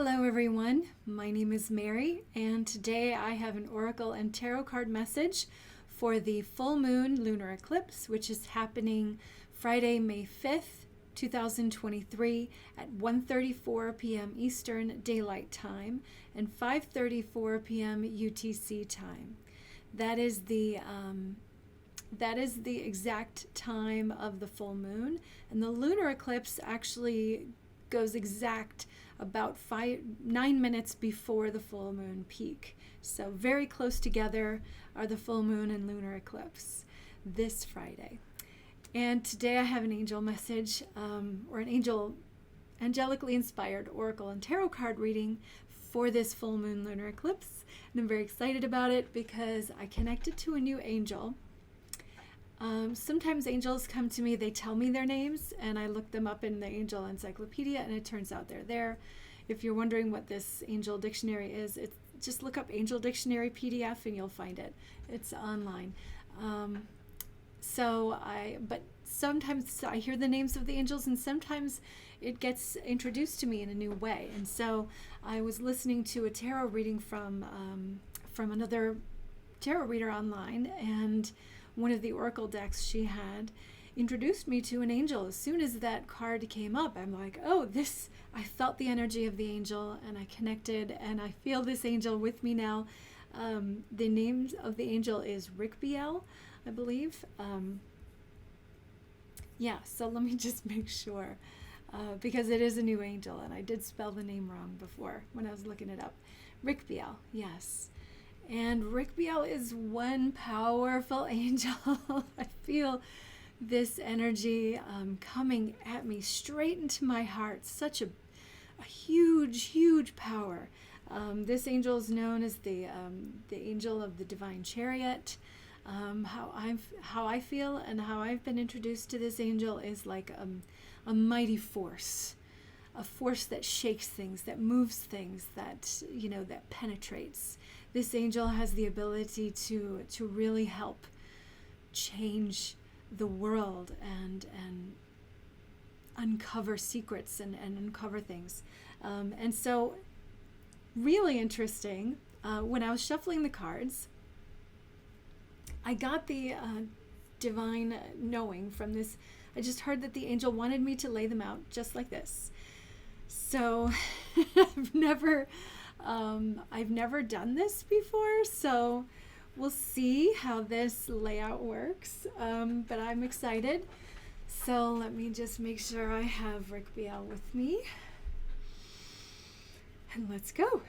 Hello everyone, my name is Mary, and today I have an oracle and tarot card message for the full moon lunar eclipse, which is happening Friday, May 5th, 2023 at 1:34 p.m. Eastern Daylight Time and 5:34 p.m. UTC time. That is the exact time of the full moon, and the lunar eclipse actually goes exact about 9 minutes before the full moon peak. So very close together are the full moon and lunar eclipse this Friday. And today I have an angel message or an angelically inspired oracle and tarot card reading for this full moon lunar eclipse. And I'm very excited about it because I connected to a new angel. Sometimes angels come to me, they tell me their names, and I look them up in the angel encyclopedia, and it turns out they're there. If you're wondering what this angel dictionary is, just look up Angel Dictionary PDF and you'll find it. It's online. But sometimes I hear the names of the angels, and sometimes it gets introduced to me in a new way. And so I was listening to a tarot reading from another tarot reader online, and one of the oracle decks she had introduced me to an angel. As soon as that card came up, I'm like, oh, I felt the energy of the angel, and I connected, and I feel this angel with me now. The name of the angel is Rikbiel, I believe. So let me just make sure, because it is a new angel, and I did spell the name wrong before when I was looking it up. Rikbiel, yes. And Rikbiel is one powerful angel. I feel this energy coming at me straight into my heart. Such a huge, huge power. This angel is known as the angel of the divine chariot. How I feel and how I've been introduced to this angel is like a mighty force. A force that shakes things, that moves things, that penetrates. This angel has the ability to really help change the world and uncover secrets and uncover things. And so, really interesting, when I was shuffling the cards, I got the divine knowing from this. I just heard that the angel wanted me to lay them out just like this. So I've never done this before, so we'll see how this layout works, but I'm excited. So let me just make sure I have Rikbiel with me, and let's go.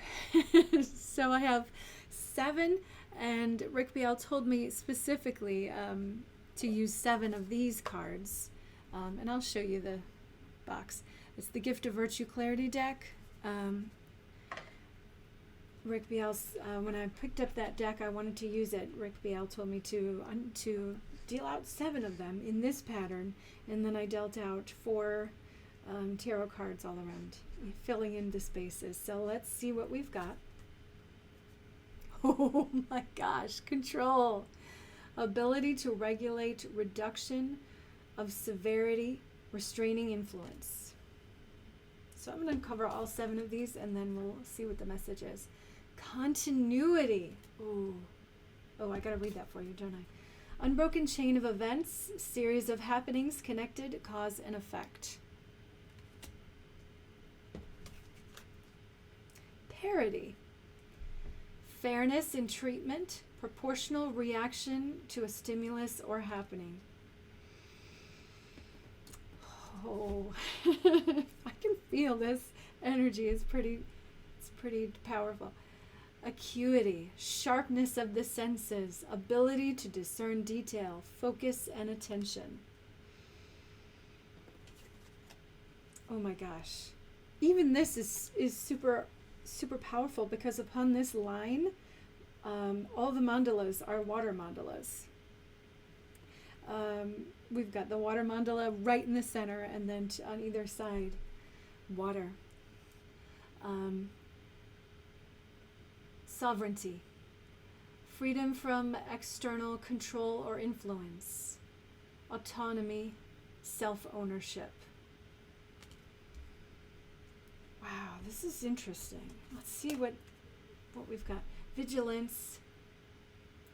So I have 7, and Rikbiel told me specifically to use 7 of these cards, and I'll show you the box. It's the Gift of Virtue Clarity deck. Rikbiel's, when I picked up that deck, I wanted to use it. Rikbiel told me to deal out 7 of them in this pattern, and then I dealt out 4 tarot cards all around, filling in the spaces. So let's see what we've got. Oh my gosh, control. Ability to regulate reduction of severity, restraining influence. So I'm going to cover all 7 of these, and then we'll see what the message is. Continuity. Oh, I got to read that for you, don't I? Unbroken chain of events, series of happenings connected, cause and effect. Parity. Fairness in treatment, proportional reaction to a stimulus or happening. Oh, I can feel this energy. It's pretty powerful. Acuity, sharpness of the senses, ability to discern detail, focus and attention. Oh my gosh. Even this is super, super powerful, because upon this line, all the mandalas are water mandalas. We've got the water mandala right in the center, and then on either side, water. Sovereignty. Freedom from external control or influence. Autonomy. Self-ownership. Wow. Wow, this is interesting. Let's see what we've got. Vigilance,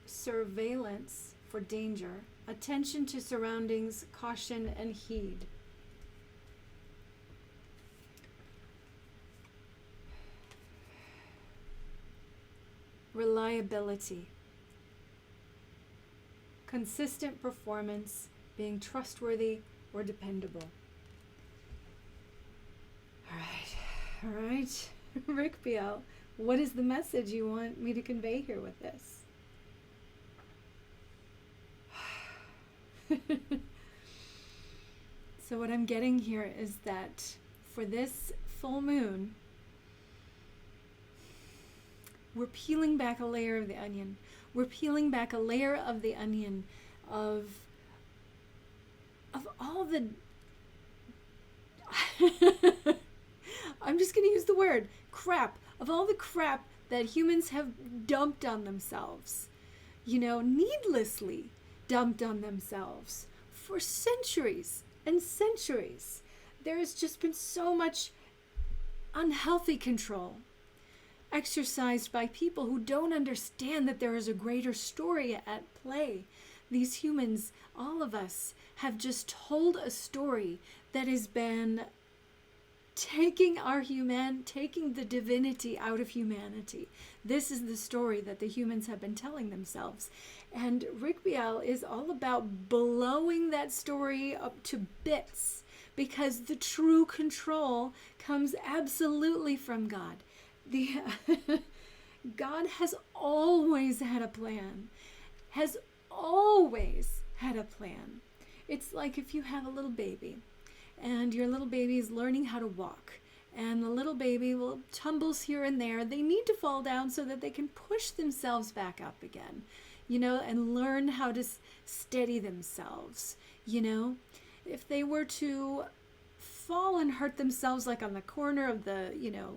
surveillance for danger, attention to surroundings, caution and heed. Reliability, consistent performance, being trustworthy or dependable. All right, Rikbiel, what is the message you want me to convey here with this? So what I'm getting here is that for this full moon, we're peeling back a layer of the onion. We're peeling back a layer of the onion of all the I'm just going to use the word crap, of all the crap that humans have dumped on themselves, needlessly dumped on themselves for centuries and centuries. There has just been so much unhealthy control exercised by people who don't understand that there is a greater story at play. These humans, all of us, have just told a story that has been taking the divinity out of humanity. This is the story that the humans have been telling themselves. And Rikbiel is all about blowing that story up to bits, because the true control comes absolutely from God. God has always had a plan. Has always had a plan. It's like if you have a little baby, and your little baby is learning how to walk, and the little baby tumbles here and there. They need to fall down so that they can push themselves back up again, and learn how to steady themselves. If they were to fall and hurt themselves, like on the corner of the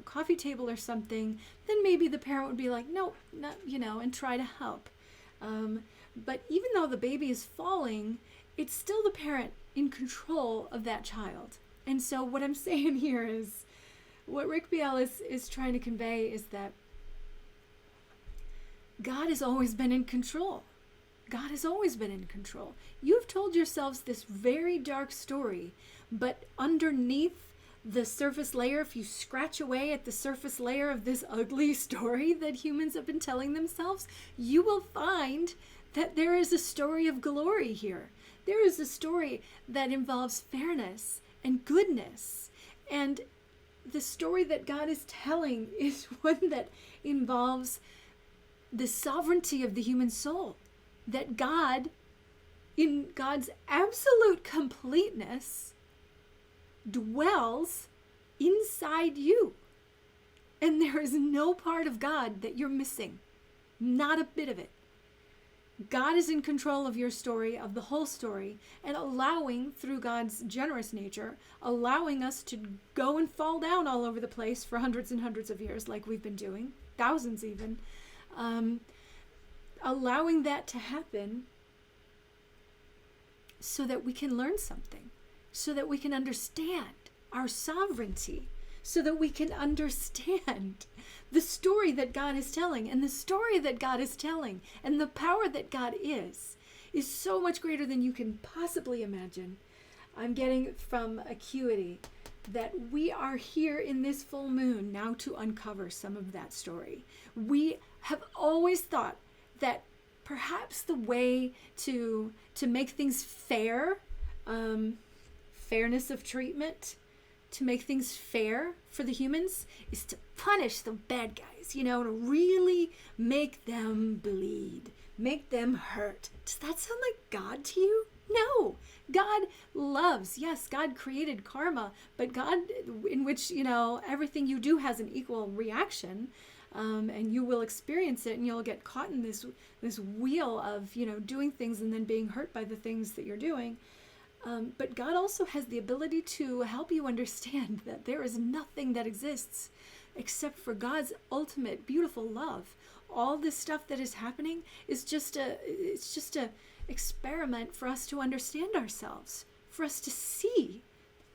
coffee table or something, then maybe the parent would be like, no, and try to help. But even though the baby is falling, it's still the parent in control of that child. And so what I'm saying here is, what Rikbiel is trying to convey is that God has always been in control. God has always been in control. You've told yourselves this very dark story, but underneath the surface layer, if you scratch away at the surface layer of this ugly story that humans have been telling themselves, you will find that there is a story of glory here. There is a story that involves fairness and goodness. And the story that God is telling is one that involves the sovereignty of the human soul. That God, in God's absolute completeness, dwells inside you. And there is no part of God that you're missing. Not a bit of it. God is in control of your story, of the whole story, and allowing, through God's generous nature, allowing us to go and fall down all over the place for hundreds and hundreds of years, like we've been doing, thousands even, allowing that to happen so that we can learn something, so that we can understand our sovereignty, so that we can understand the story that God is telling. And the story that God is telling and the power that God is so much greater than you can possibly imagine. I'm getting from Acuity that we are here in this full moon now to uncover some of that story. We have always thought that perhaps the way to make things fair, fairness of treatment, to make things fair for the humans, is to punish the bad guys, to really make them bleed, make them hurt. Does that sound like God to you? No. God loves. Yes, God created karma, but God, in which, everything you do has an equal reaction, and you will experience it, and you'll get caught in this wheel of, doing things and then being hurt by the things that you're doing. But God also has the ability to help you understand that there is nothing that exists except for God's ultimate beautiful love. All this stuff that is happening is just a experiment for us to understand ourselves, for us to see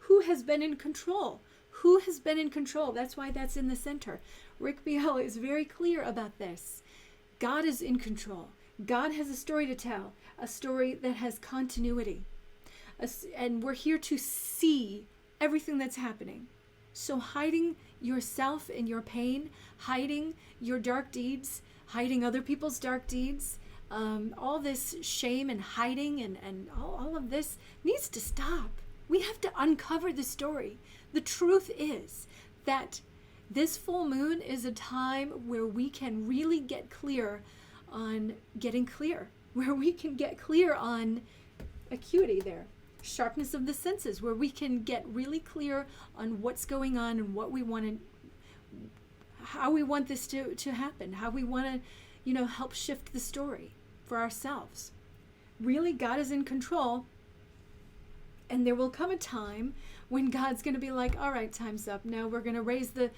who has been in control, Who has been in control? That's why that's in the center. Rikbiel is very clear about this. God is in control. God has a story to tell, a story that has continuity. And we're here to see everything that's happening. So hiding yourself and your pain, hiding your dark deeds, hiding other people's dark deeds, all this shame and hiding and all of this needs to stop. We have to uncover the story. The truth is that this full moon is a time where we can really get clear on getting clear, where we can get clear on acuity there, sharpness of the senses, where we can get really clear on what's going on and what we want to, how we want this to happen, how we want to, help shift the story for ourselves. Really, God is in control, and there will come a time when God's going to be like, all right, time's up. Now we're going to raise the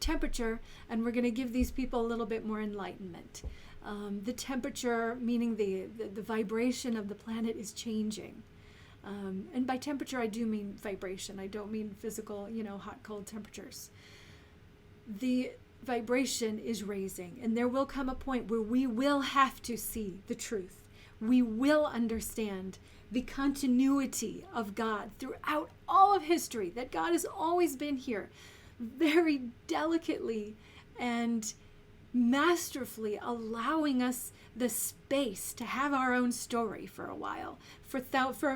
temperature, and we're going to give these people a little bit more enlightenment. The temperature, meaning the vibration of the planet, is changing. And by temperature, I do mean vibration. I don't mean physical, hot, cold temperatures. The vibration is raising, and there will come a point where we will have to see the truth. We will understand the continuity of God throughout all of history, that God has always been here, very delicately and masterfully allowing us the space to have our own story for a while, for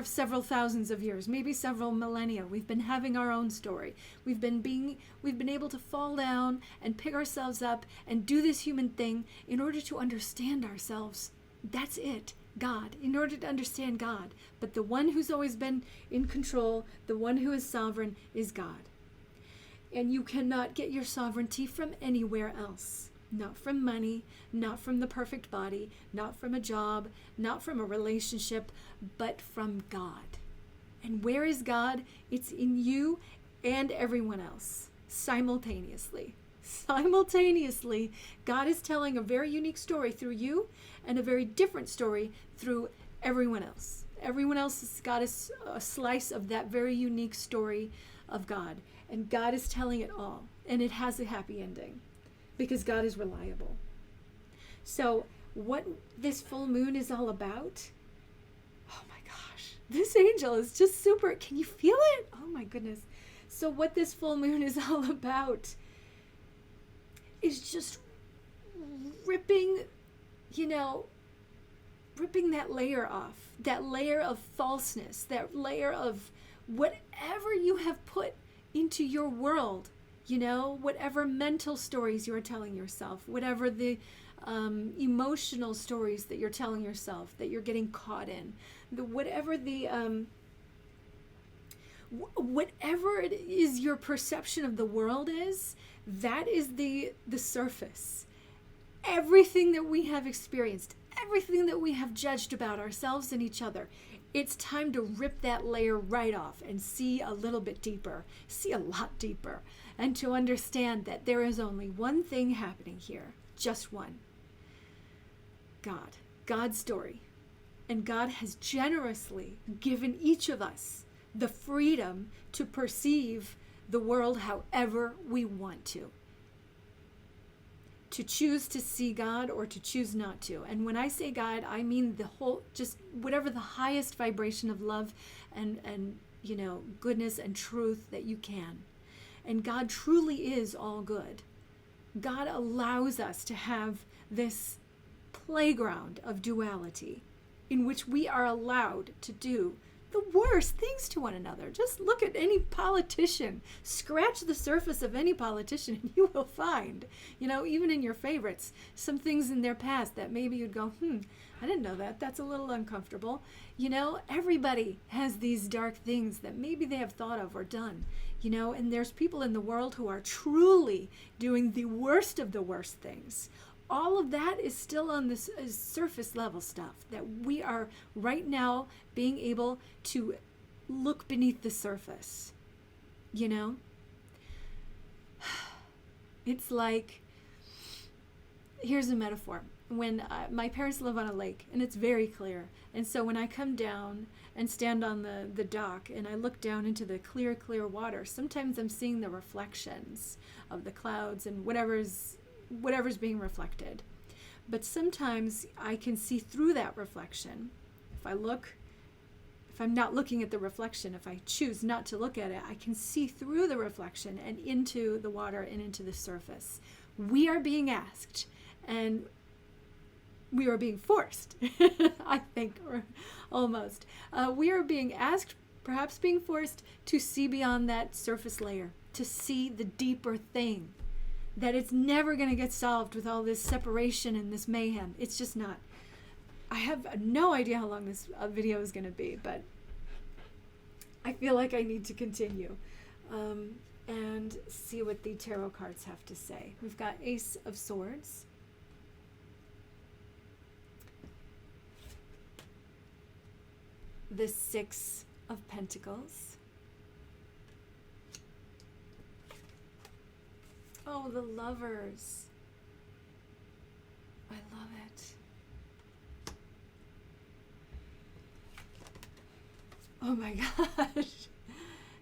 several thousands of years, maybe several millennia. We've been having our own story. We've been able to fall down and pick ourselves up and do this human thing in order to understand ourselves. That's it. God, in order to understand God. But the one who's always been in control, the one who is sovereign, is God. And you cannot get your sovereignty from anywhere else. Not from money, not from the perfect body, not from a job, not from a relationship, but from God. And where is God? It's in you and everyone else, simultaneously. Simultaneously, God is telling a very unique story through you and a very different story through everyone else. Everyone else has got a slice of that very unique story of God. And God is telling it all. And it has a happy ending because God is reliable. So what this full moon is all about, oh my gosh, this angel is just super, can you feel it? Oh my goodness. So what this full moon is all about is just ripping that layer off, that layer of falseness, that layer of whatever you have put into your world, whatever mental stories you're telling yourself, whatever the emotional stories that you're telling yourself, that you're getting caught in, whatever it is your perception of the world is, that is the surface. Everything that we have experienced, everything that we have judged about ourselves and each other, it's time to rip that layer right off and see a little bit deeper, see a lot deeper, and to understand that there is only one thing happening here, just one. God, God's story. And God has generously given each of us the freedom to perceive the world however we want to choose to see God or to choose not to. And when I say God, I mean the whole, just whatever the highest vibration of love and goodness and truth that you can. And God truly is all good. God allows us to have this playground of duality in which we are allowed to do the worst things to one another. Just look at any politician. Scratch the surface of any politician and you will find, even in your favorites, some things in their past that maybe you'd go, I didn't know that. That's a little uncomfortable. Everybody has these dark things that maybe they have thought of or done, and there's people in the world who are truly doing the worst of the worst things. All of that is still on this surface level stuff that we are right now being able to look beneath the surface. It's like here's a metaphor. When my parents live on a lake, and it's very clear, and so when I come down and stand on the dock and I look down into the clear water, sometimes I'm seeing the reflections of the clouds and whatever's being reflected. But sometimes I can see through that reflection. If I'm not looking at the reflection, if I choose not to look at it, I can see through the reflection and into the water and into the surface. We are being asked, and we are being forced, I think, or almost. We are being asked, perhaps being forced, to see beyond that surface layer, to see the deeper thing, that it's never going to get solved with all this separation and this mayhem. It's just not. I have no idea how long this video is going to be, but I feel like I need to continue and see what the tarot cards have to say. We've got Ace of Swords, the Six of Pentacles. Oh, the Lovers. I love it. Oh my gosh.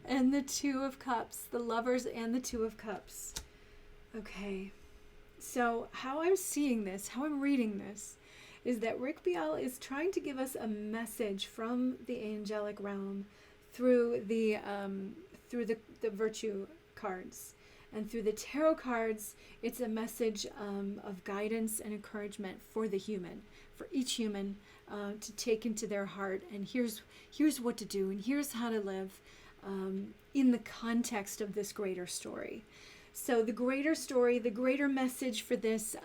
And the Two of Cups, the Lovers and the Two of Cups. Okay. So how I'm seeing this, how I'm reading this, is that Rikbiel is trying to give us a message from the angelic realm through the virtue cards. And through the tarot cards, it's a message of guidance and encouragement for the human, for each human to take into their heart. And here's what to do, and here's how to live in the context of this greater story. So the greater story, the greater message for this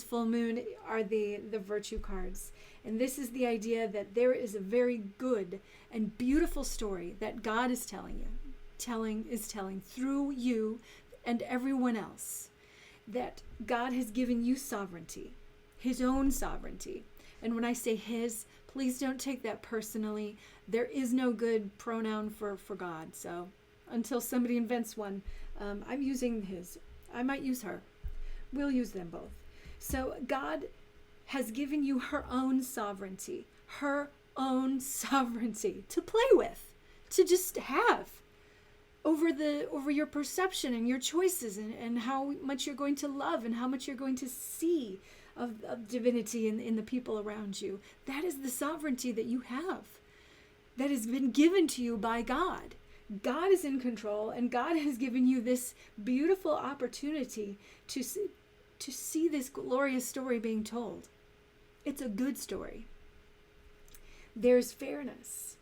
full moon are the virtue cards. And this is the idea that there is a very good and beautiful story that God is telling through you and everyone else, that God has given you sovereignty, his own sovereignty. And when I say his, please don't take that personally. There is no good pronoun for God. So until somebody invents one, I'm using his. I might use her. We'll use them both. So God has given you her own sovereignty to play with, to just have over your perception and your choices, and how much you're going to love and how much you're going to see of divinity in the people around you. That is the sovereignty that you have, that has been given to you by God. God is in control, and God has given you this beautiful opportunity to see this glorious story being told. It's a good story. There's fairness,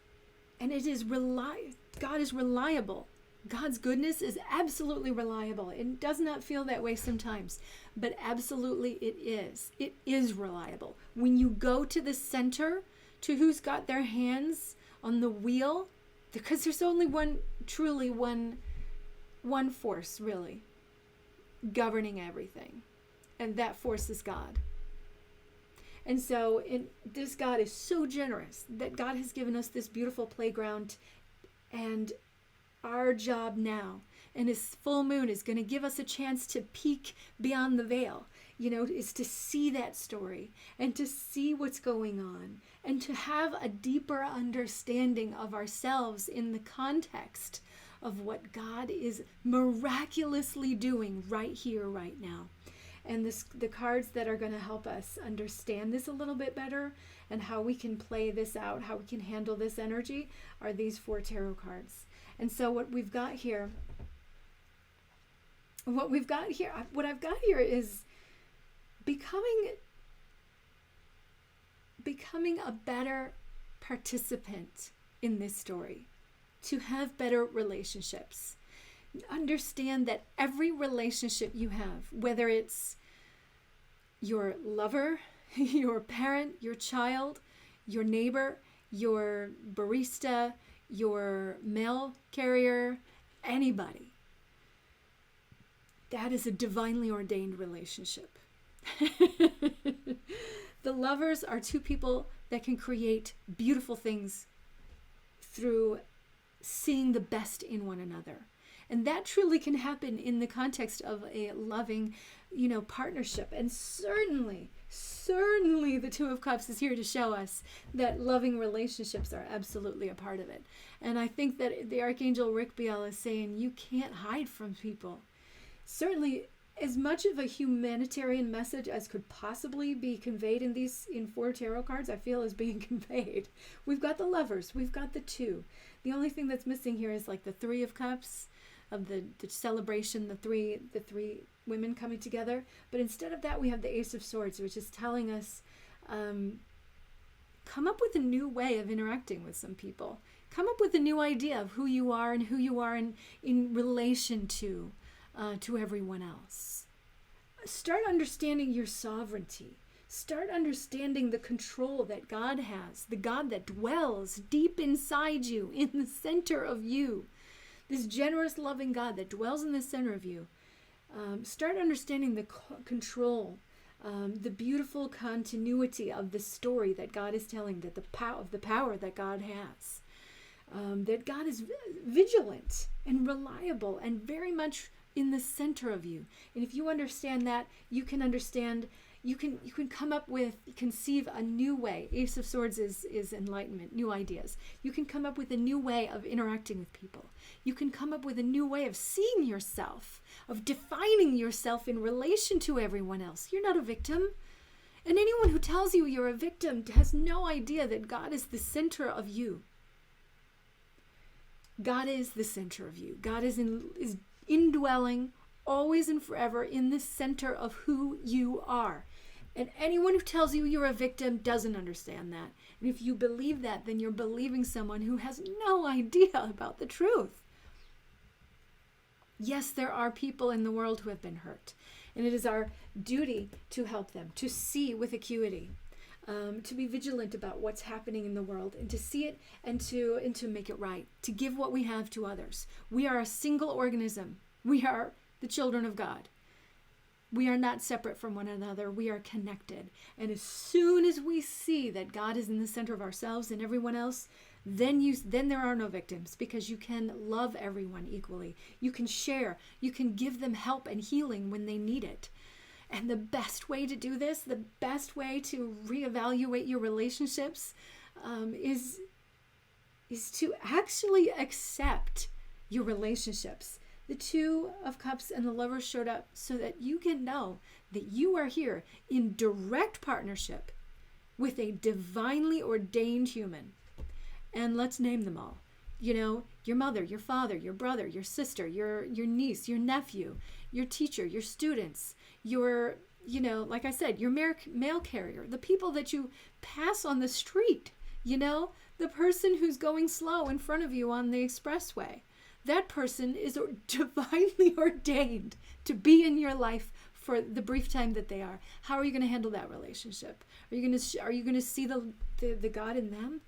and it is God is reliable. God's goodness is absolutely reliable. It does not feel that way sometimes, but absolutely it is. It is reliable. When you go to the center, to who's got their hands on the wheel, because there's only one force really governing everything, and that force is God. And so this God is so generous that God has given us this beautiful playground, and our job now, and his full moon is going to give us a chance to peek beyond the veil, is to see that story and to see what's going on and to have a deeper understanding of ourselves in the context of what God is miraculously doing right here, right now. And the cards that are going to help us understand this a little bit better and how we can play this out, how we can handle this energy, are these 4 tarot cards. And so what I've got here is becoming a better participant in this story, to have better relationships. Understand that every relationship you have, whether it's your lover, your parent, your child, your neighbor, your barista, your mail carrier, anybody, that is a divinely ordained relationship. The lovers are 2 people that can create beautiful things through seeing the best in one another. And that truly can happen in the context of a loving, partnership. And certainly the Two of Cups is here to show us that loving relationships are absolutely a part of it. And I think that the Archangel Rikbiel is saying you can't hide from people. Certainly, as much of a humanitarian message as could possibly be conveyed in 4 tarot cards, I feel is being conveyed. We've got the Lovers, we've got the 2. The only thing that's missing here is like the 3 of Cups, of the celebration, the three women coming together. But instead of that, we have the Ace of Swords, which is telling us, come up with a new way of interacting with some people. Come up with a new idea of who you are and who you are in relation to everyone else. Start understanding your sovereignty. Start understanding the control that God has, the God that dwells deep inside you, in the center of you. This generous, loving God that dwells in the center of you. Start understanding the control, the beautiful continuity of the story that God is telling, that the power that God has. That God is vigilant and reliable and very much in the center of you. And if you understand that, you can come up with, conceive a new way. Ace of Swords is enlightenment, new ideas. You can come up with a new way of interacting with people. You can come up with a new way of seeing yourself, of defining yourself in relation to everyone else. You're not a victim. And anyone who tells you you're a victim has no idea that God is the center of you. God is the center of you. God is indwelling always and forever in the center of who you are. And anyone who tells you you're a victim doesn't understand that. And if you believe that, then you're believing someone who has no idea about the truth. Yes, there are people in the world who have been hurt. And it is our duty to help them, to see with acuity, to be vigilant about what's happening in the world, and to see it and to make it right, to give what we have to others. We are a single organism. We are the children of God. We are not separate from one another. We are connected. And as soon as we see that God is in the center of ourselves and everyone else, then there are no victims, because you can love everyone equally. You can share. You can give them help and healing when they need it. And the best way to do this, the best way to reevaluate your relationships, is to actually accept your relationships. The Two of Cups and the Lovers showed up so that you can know that you are here in direct partnership with a divinely ordained human. And let's name them all. Your mother, your father, your brother, your sister, your niece, your nephew, your teacher, your students, your, like I said, your mail carrier, the people that you pass on the street, the person who's going slow in front of you on the expressway. That person is divinely ordained to be in your life for the brief time that they are. How are you going to handle that relationship? Are you going to see the God in them?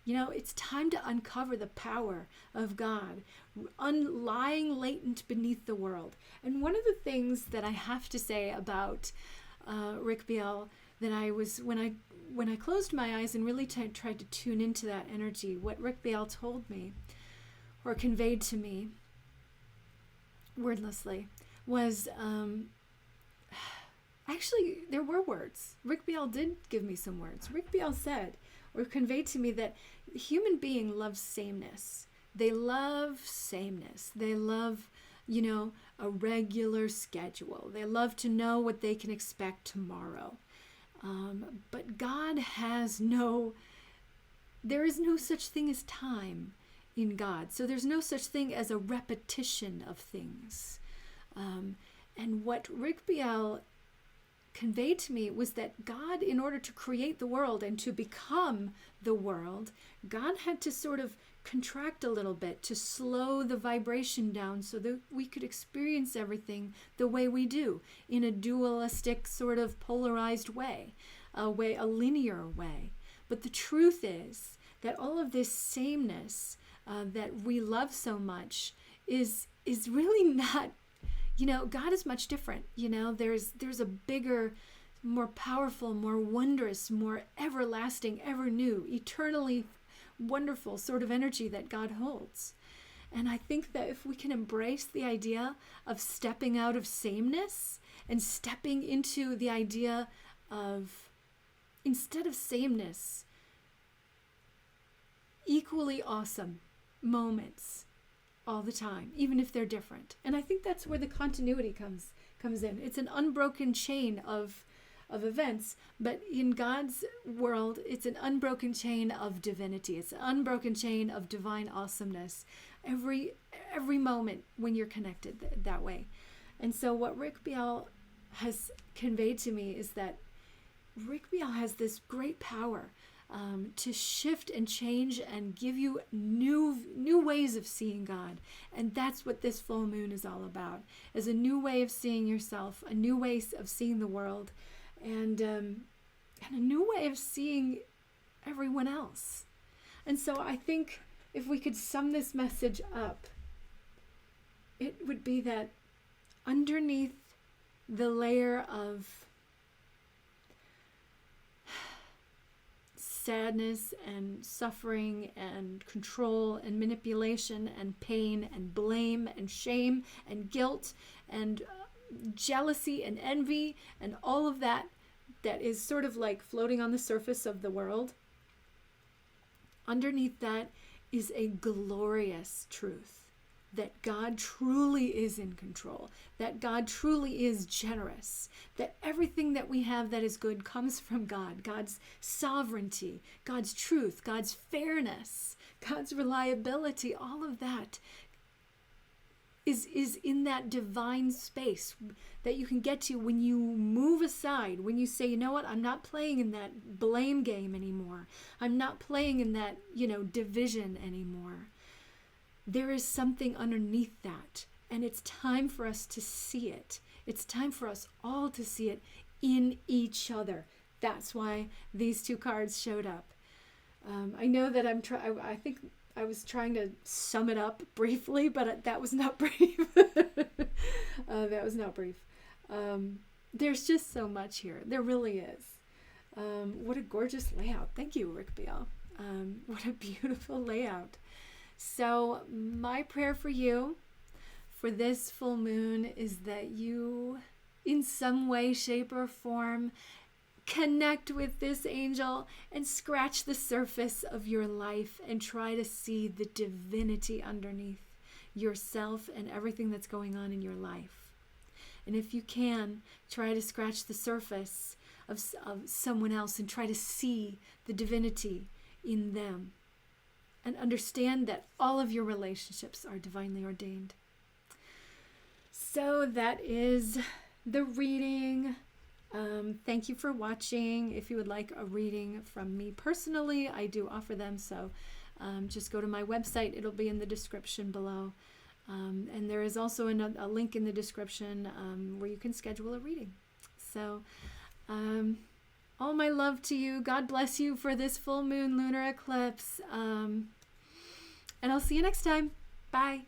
It's time to uncover the power of God lying latent beneath the world. And one of the things that I have to say about Rikbiel, that I was, when I closed my eyes and really tried to tune into that energy, what Rikbiel told me or conveyed to me wordlessly was, actually there were words. Rikbiel did give me some words. Rikbiel said or conveyed to me that the human being loves sameness. They love sameness. They love, a regular schedule. They love to know what they can expect tomorrow. But God has there is no such thing as time in God. So there's no such thing as a repetition of things. And what Rikbiel conveyed to me was that God, in order to create the world and to become the world, God had to sort of contract a little bit to slow the vibration down so that we could experience everything the way we do, in a dualistic sort of polarized way, a linear way. But the truth is that all of this sameness that we love so much is really not, God is much different. There's a bigger, more powerful, more wondrous, more everlasting, ever new, eternally wonderful sort of energy that God holds. And I think that if we can embrace the idea of stepping out of sameness and stepping into the idea of, instead of sameness, equally awesome moments all the time, even if they're different. And I think that's where the continuity comes in. It's an unbroken chain of events, but in God's world, it's an unbroken chain of divinity. It's an unbroken chain of divine awesomeness. Every moment when you're connected that way. And so what Rikbiel has conveyed to me is that Rikbiel has this great power to shift and change and give you new ways of seeing God. And that's what this full moon is all about, is a new way of seeing yourself, a new way of seeing the world, and a new way of seeing everyone else. And so I think if we could sum this message up, it would be that underneath the layer of sadness and suffering and control and manipulation and pain and blame and shame and guilt and jealousy and envy and all of that is sort of like floating on the surface of the world, underneath that is a glorious truth that God truly is in control, that God truly is generous, that everything that we have that is good comes from God, God's sovereignty, God's truth, God's fairness, God's reliability, all of that is in that divine space that you can get to when you move aside, when you say, you know what, I'm not playing in that blame game anymore. I'm not playing in that, division anymore. There is something underneath that, and it's time for us to see it. It's time for us all to see it in each other. That's why these two cards showed up. I know that I think I was trying to sum it up briefly, but that was not brief. That was not brief. There's just so much here. There really is. What a gorgeous layout. Thank you, Rikbiel. What a beautiful layout. So my prayer for you for this full moon is that you, in some way, shape, or form, connect with this angel and scratch the surface of your life and try to see the divinity underneath yourself and everything that's going on in your life. And if you can, try to scratch the surface of someone else and try to see the divinity in them. And understand that all of your relationships are divinely ordained. So that is the reading. Thank you for watching. If you would like a reading from me personally, I do offer them. So just go to my website. It'll be in the description below. And there is also a link in the description where you can schedule a reading. So all my love to you. God bless you for this full moon lunar eclipse. And I'll see you next time. Bye.